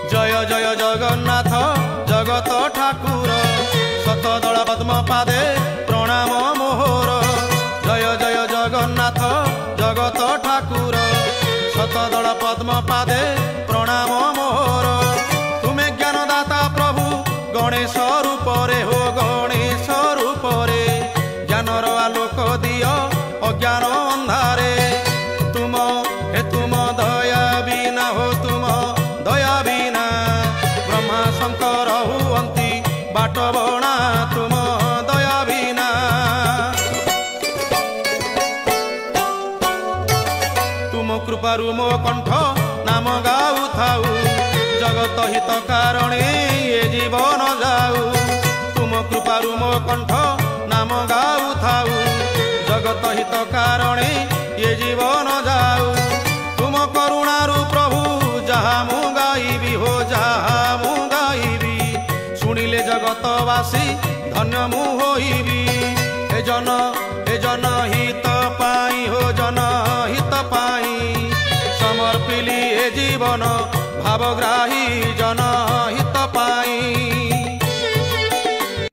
जय जय जगन्नाथ जगत ठाकुर शतदल पद्म पादे प्रणाम मोहर। जय जय जगन्नाथ जगत ठाकुर शतदल पद्म पादे प्रणाम मोहर। तुमे ज्ञानदाता प्रभु गणेश रूप रे हो गणेश रूप रे ज्ञानर आलोक दियो अज्ञान अंधारे। तुम दया बिना हो तुम दया बिना ब्रह्मा शंकर हुअंती बाट बणा तुम दया बिना। तुम कृपारु मो कंठ नाम गाऊ थाऊ जगत हित कारणे ये जीवन जाऊ। तुम कृपारु मो कंठ नाम गाऊ थाऊ जगत हित कारणे ये जीवन जाऊ। तुम करुणारु प्रभु जहा मु गाइबी हो जहा मु गाइबी शुणिले जगतवासी धन्य मु होइबी। हे जन हित पाई हो जन हित पाई समर्पिली ए जीवन भावग्राही जन हित पाई।